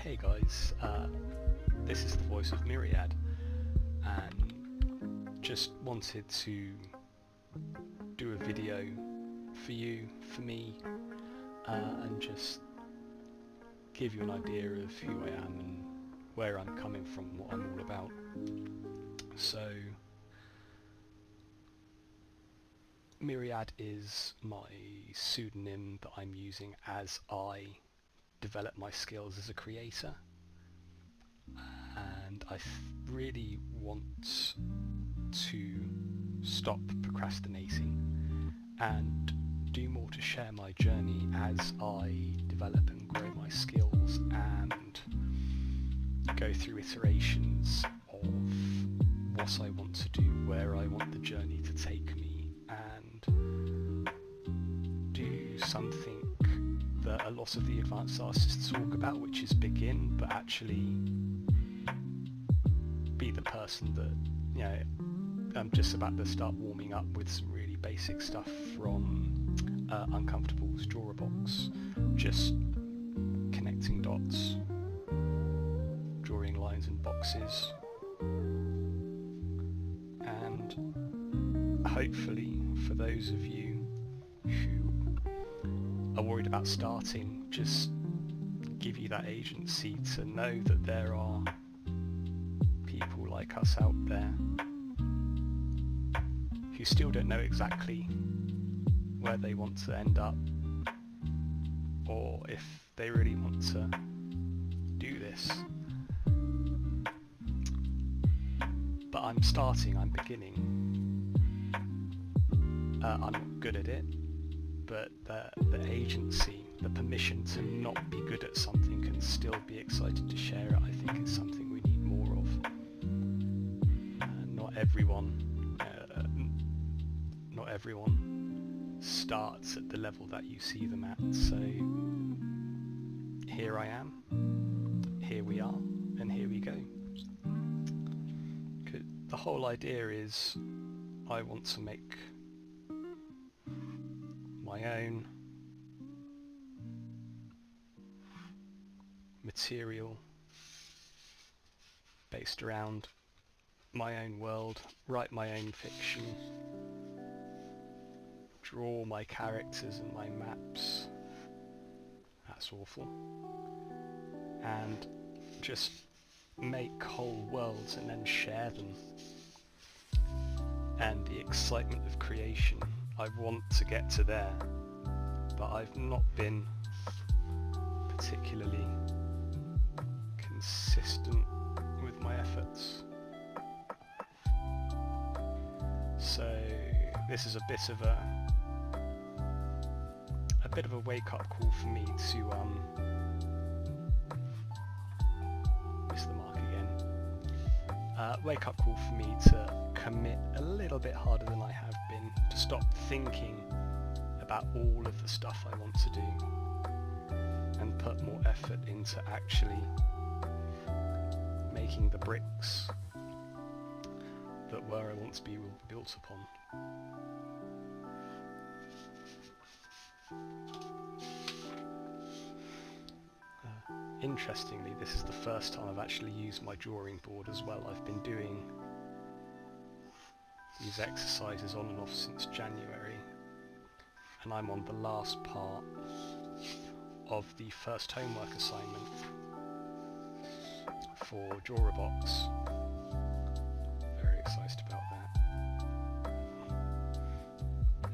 Hey guys, this is the voice of Myriad, and just wanted to do a video for you, for me, and just give you an idea of who I am and where I'm coming from, what I'm all about. So, Myriad is my pseudonym that I'm using as I develop my skills as a creator, and I really want to stop procrastinating and do more to share my journey as I develop and grow my skills and go through iterations of what I want to do, where I want the journey to take me, and do something that a lot of the advanced artists talk about, which is begin, but actually be the person that, I'm just about to start warming up with some really basic stuff from Uncomfortable's Draw a Box, just connecting dots, drawing lines and boxes, and hopefully for those of you who are worried about starting, just give you that agency to know that there are people like us out there who still don't know exactly where they want to end up, or if they really want to do this. But I'm starting, I'm beginning. I'm not good at it, but the agency, the permission to not be good at something and still be excited to share it, I think is something we need more of. Not everyone starts at the level that you see them at, so here I am, here we are, and here we go. The whole idea is I want to make my own material based around my own world, write my own fiction, draw my characters and my maps, that's awful, and just make whole worlds and then share them. And the excitement of creation, I want to get to there, but I've not been particularly consistent with my efforts. So this is a bit of a wake-up call for me to miss the mark again. Wake-up call for me to commit a little bit harder than I have been, to stop thinking about all of the stuff I want to do and put more effort into actually making the bricks that where I want to be will be built upon. Interestingly, this is the first time I've actually used my drawing board as well. I've been doing these exercises on and off since January, and I'm on the last part of the first homework assignment for Draw a Box. Very excited about that.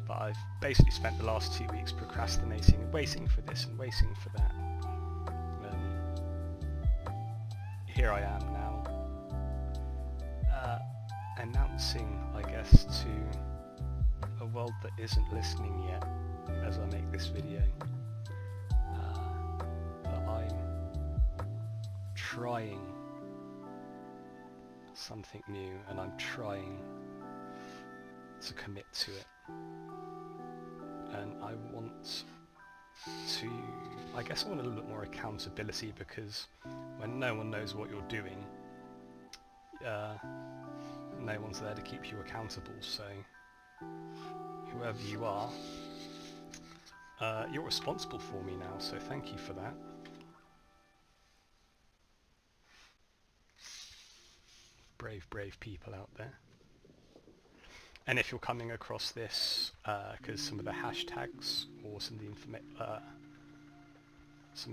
But I've basically spent the last 2 weeks procrastinating and waiting for this and waiting for that. Here I am now, announcing, I guess, to a world that isn't listening yet as I make this video, that I'm trying something new and I'm trying to commit to it. And I want a little bit more accountability, because when no one knows what you're doing, no one's there to keep you accountable, so whoever you are, you're responsible for me now, so thank you for that. brave people out there. And if you're coming across this because some of the hashtags or some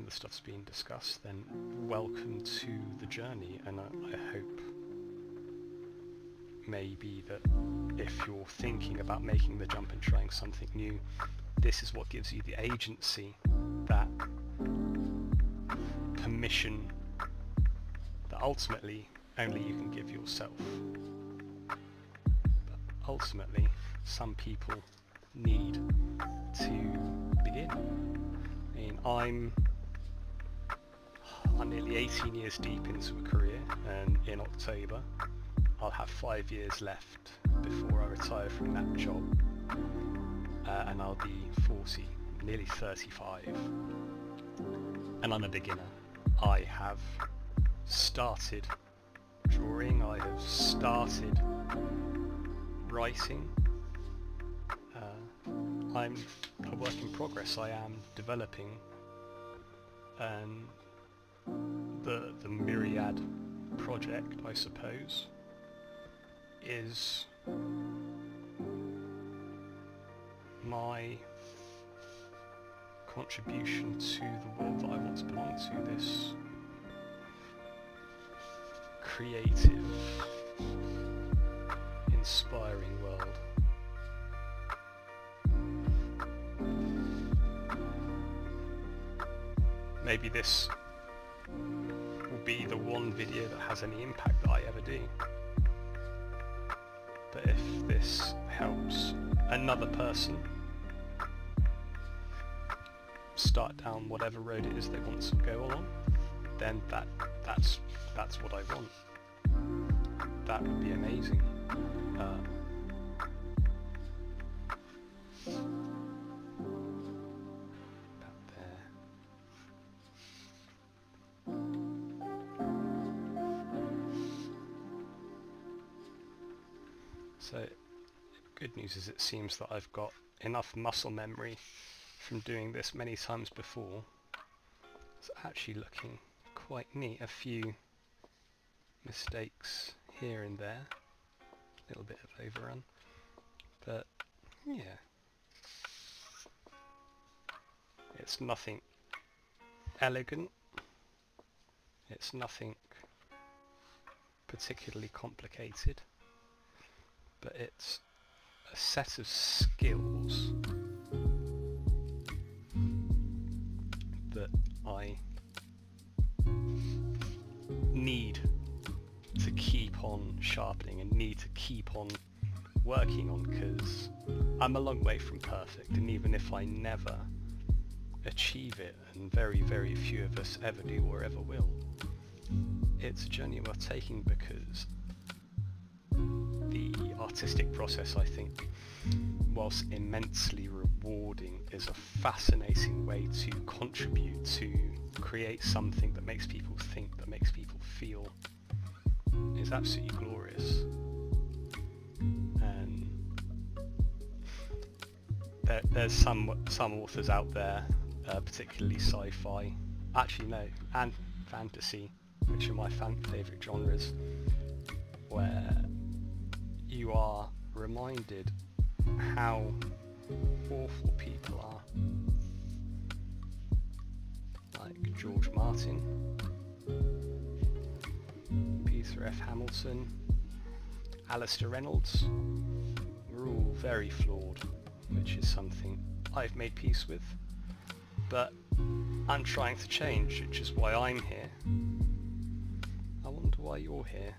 of the stuff's being discussed, then welcome to the journey. And I hope maybe that if you're thinking about making the jump and trying something new, this is what gives you the agency, that permission that ultimately only you can give yourself. But ultimately, some people need to begin. I mean, I'm nearly 18 years deep into a career, and in October I'll have 5 years left before I retire from that job, and I'll be 40, nearly 35, and I'm a beginner. I have started drawing, I have started writing. I'm a work in progress. I am developing, and the Myriad project, I suppose, is my contribution to the world that I want to belong to, this creative, inspiring world. Maybe this will be the one video that has any impact that I ever do. But if this helps another person start down whatever road it is they want to go along, then that's what I want. That would be amazing. So, good news is it seems that I've got enough muscle memory from doing this many times before. It's actually looking quite neat. A few mistakes here and there, a little bit of overrun, but yeah, it's nothing elegant, it's nothing particularly complicated, but it's a set of skills that I need to keep on sharpening and need to keep on working on, because I'm a long way from perfect, and even if I never achieve it, and very, very few of us ever do or ever will, it's a journey worth taking, because the artistic process, I think, whilst immensely rewarding, is a fascinating way to contribute to create something that makes people think, that makes people feel. It's absolutely glorious. And there's some authors out there, particularly sci-fi, actually no, and fantasy, which are my favourite genres, where you are reminded how awful people are. Like George Martin, Peter F. Hamilton, Alistair Reynolds, we're all very flawed, which is something I've made peace with, but I'm trying to change, which is why I'm here. I wonder why you're here.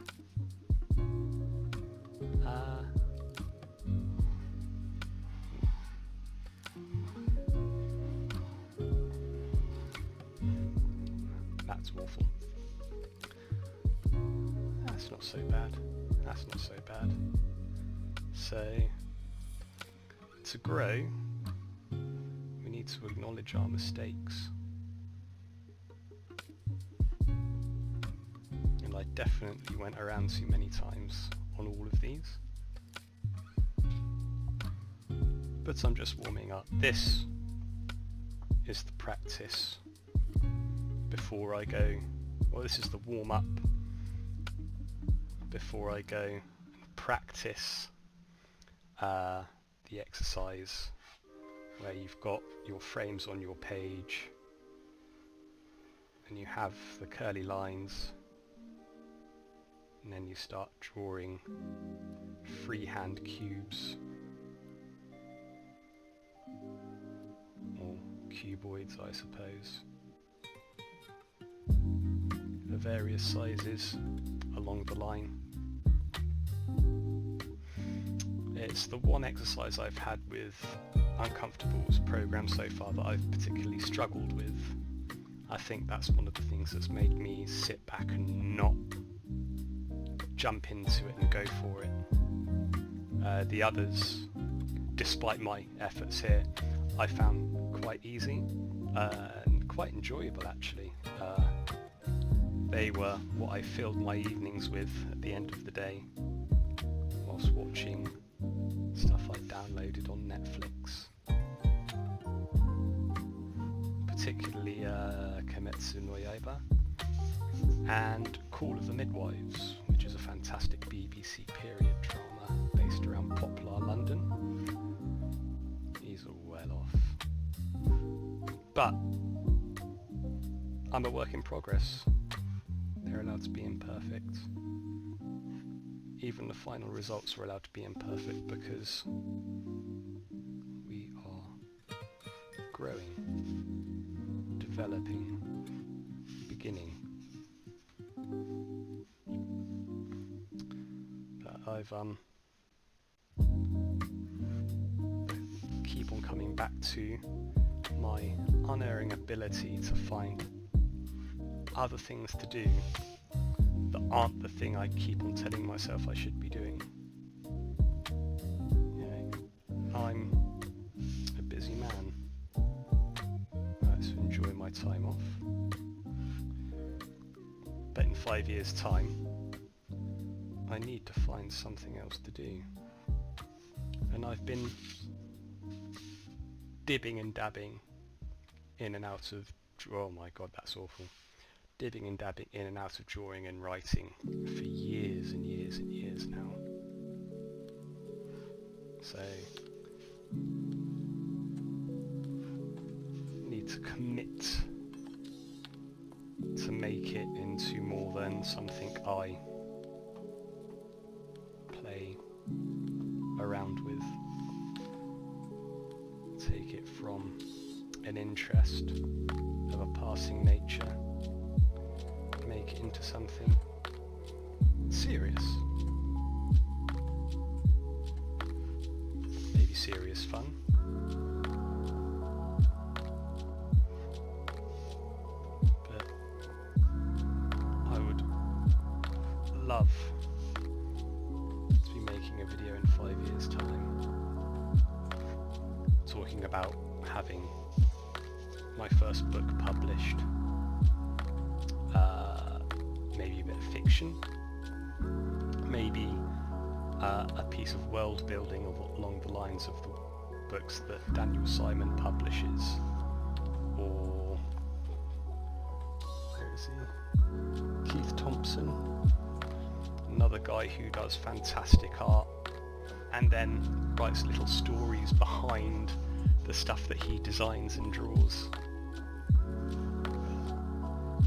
That's awful. That's not so bad. That's not so bad. So, to grow, we need to acknowledge our mistakes. And I definitely went around too many times on all of these. But I'm just warming up. This is the practice before I go, well, this is the warm up before I go and practice the exercise where you've got your frames on your page and you have the curly lines, and then you start drawing freehand cubes or cuboids, I suppose, of various sizes along the line. It's the one exercise I've had with Uncomfortable's program so far that I've particularly struggled with. I think that's one of the things that's made me sit back and not jump into it and go for it. The others, despite my efforts here, I found quite easy and quite enjoyable actually. They were what I filled my evenings with at the end of the day whilst watching stuff I downloaded on Netflix. Particularly Kimetsu no Yaiba and Call of the Midwives, which is a fantastic BBC period drama based around Poplar, London. These are well off. But I'm a work in progress. They're allowed to be imperfect. Even the final results are allowed to be imperfect because we are growing, developing, beginning. But I've keep on coming back to my unerring ability to find other things to do that aren't the thing I keep on telling myself I should be doing. You know, I'm a busy man. I like to enjoy my time off. But in 5 years' time, I need to find something else to do. And I've been dibbing and dabbing in and out of... Oh my god, that's awful. Dibbing and dabbing in and out of drawing and writing for years and years and years now. So, need to commit to make it into more than something I play around with. Take it from an interest of a passing nature, make it into something serious. Maybe serious fun. But I would love to be making a video in 5 years' time talking about having my first book published, maybe a bit of fiction, maybe a piece of world building along the lines of the books that Daniel Simon publishes, or what is he? Keith Thompson, another guy who does fantastic art and then writes little stories behind the stuff that he designs and draws.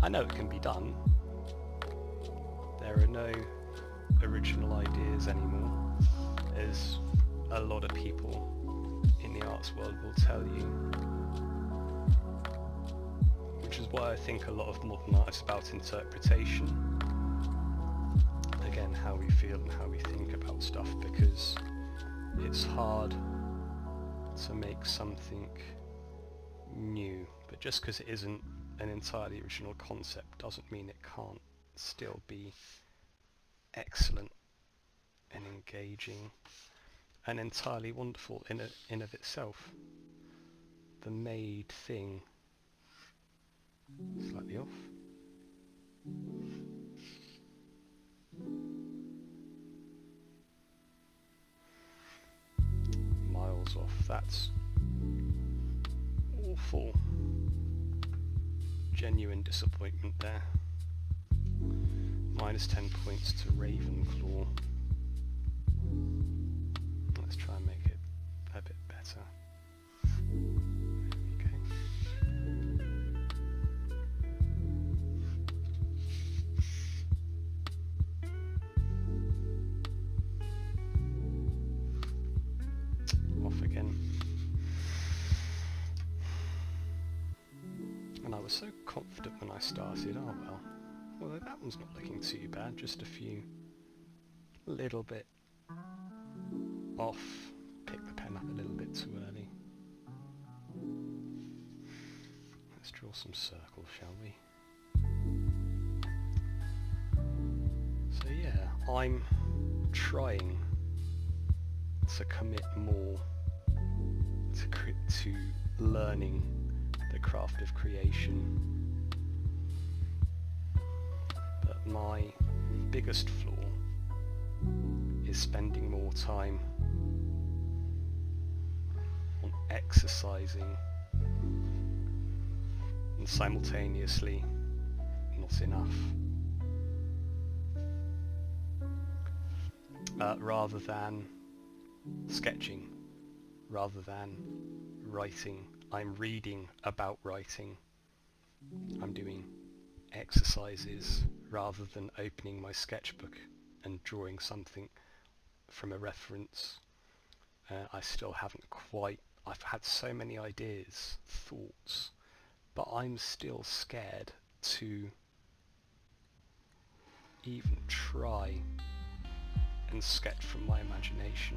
I know it can be done. There are no original ideas anymore, as a lot of people in the arts world will tell you. Which is why I think a lot of modern art is about interpretation. Again, how we feel and how we think about stuff, because it's hard to make something new, but just because it isn't an entirely original concept doesn't mean it can't still be excellent and engaging and entirely wonderful in of itself. The made thing, slightly off. Miles off, that's awful. Genuine disappointment there. minus 10 points to Ravenclaw. Let's try and make it a bit better. Okay. Off again. And I was so confident when I started. Oh well, that one's not looking too bad, just a few little bit off. Pick the pen up a little bit too early. Let's draw some circles, shall we? So yeah, I'm trying to commit more to learning the craft of creation. But my biggest flaw is spending more time on exercising and simultaneously not enough. Rather than sketching, rather than writing, I'm reading about writing. I'm doing exercises rather than opening my sketchbook and drawing something from a reference. I still haven't quite, I've had so many ideas, thoughts, but I'm still scared to even try and sketch from my imagination.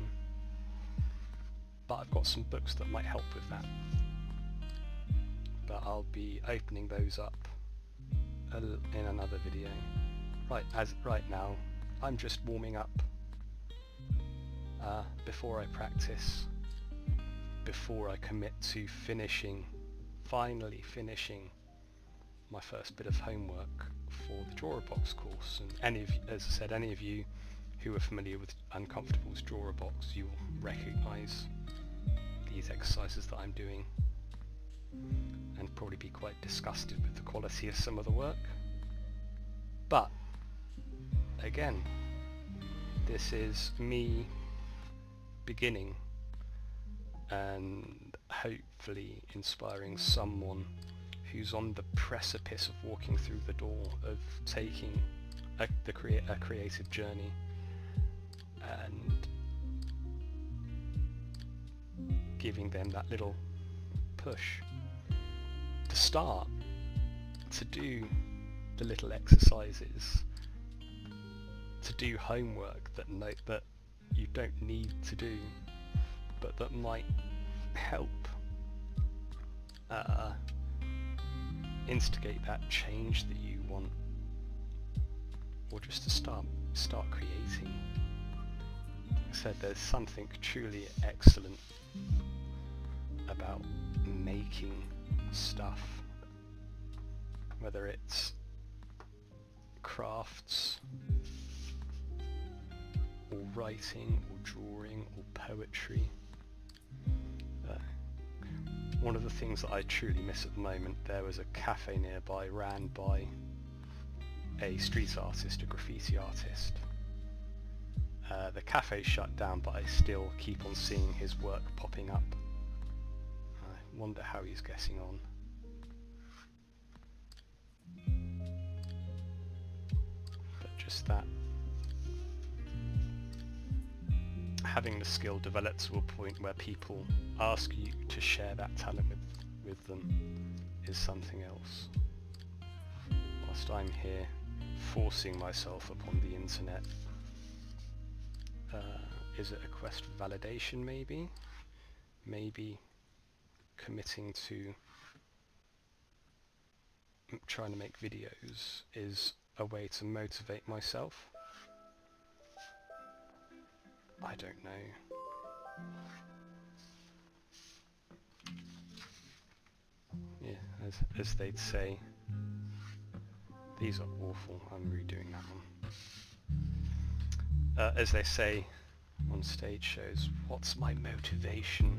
But I've got some books that might help with that. But I'll be opening those up in another video. Right now, I'm just warming up before I practice, before I commit to finally finishing my first bit of homework for the DrawABox course. And as I said, any of you who are familiar with Uncomfortable's DrawABox, you will recognise these exercises that I'm doing and probably be quite disgusted with the quality of some of the work. But again, this is me beginning and hopefully inspiring someone who's on the precipice of walking through the door of taking a creative journey, and giving them that little push to start, to do the little exercises, to do homework that you don't need to do, but that might help instigate that change that you want, or just to start creating. Like I said, there's something truly excellent about making stuff, whether it's crafts or writing or drawing or poetry. One of the things that I truly miss at the moment, there was a cafe nearby ran by a street artist, a graffiti artist. The cafe's shut down, but I still keep on seeing his work popping up. I wonder how he's getting on. But just that, having the skill developed to a point where people ask you to share that talent with them is something else. Whilst I'm here forcing myself upon the internet, is it a quest for validation maybe? Maybe committing to trying to make videos is a way to motivate myself? I don't know. Yeah, as they'd say, these are awful, I'm redoing that one. As they say on stage shows, what's my motivation?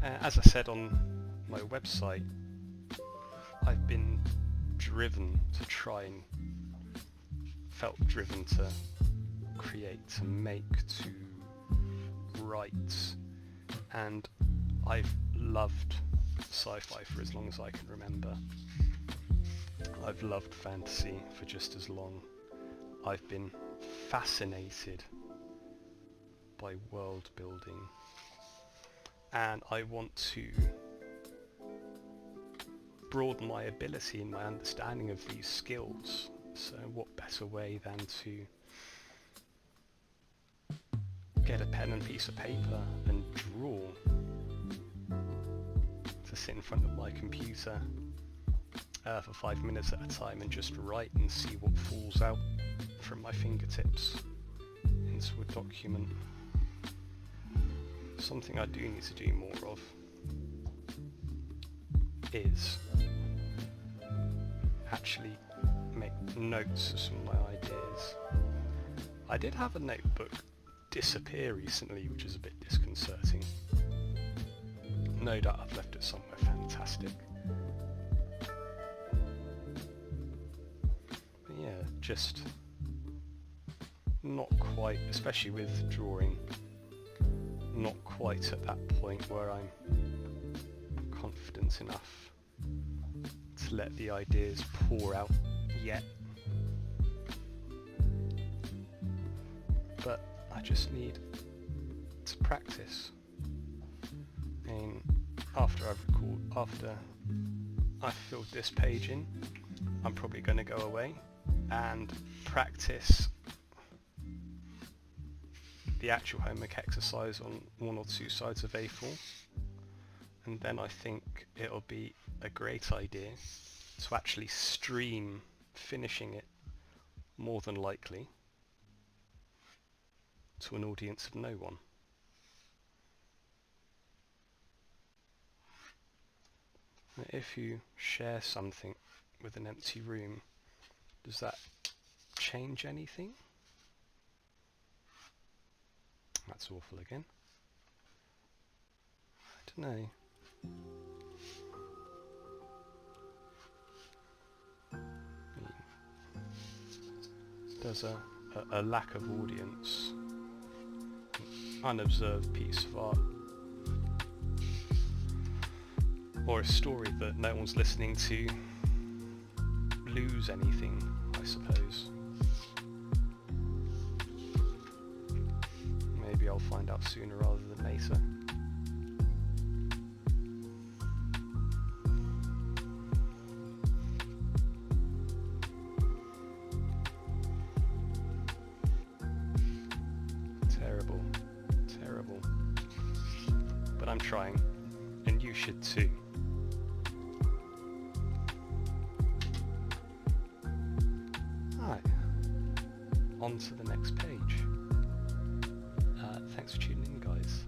As I said on my website, I've been driven to try and felt driven to create, to make, to write, and I've loved sci-fi for as long as I can remember. I've loved fantasy for just as long. I've been fascinated by world building, and I want to broaden my ability and my understanding of these skills. So what better way than to get a pen and piece of paper and draw, to sit in front of my computer for 5 minutes at a time and just write and see what falls out from my fingertips into a document. Something I do need to do more of is actually make notes of some of my ideas. I did have a notebook disappear recently, which is a bit disconcerting. No doubt I've left it somewhere fantastic. But yeah, just not quite, especially with drawing, not quite at that point where I'm confident enough to let the ideas pour out yet. But I just need to practice. And after I've filled this page in, I'm probably going to go away and practice the actual homework exercise on 1 or 2 sides of A4, and then I think it'll be a great idea to actually stream finishing it, more than likely to an audience of no one. If you share something with an empty room, does that change anything? That's awful again. I don't know. There's a lack of audience, an unobserved piece of art, or a story that no one's listening to lose anything, I suppose. Maybe I'll find out sooner rather than later. Terrible, terrible. But I'm trying, and you should too. Right, on to the next page. Thanks for tuning in, guys.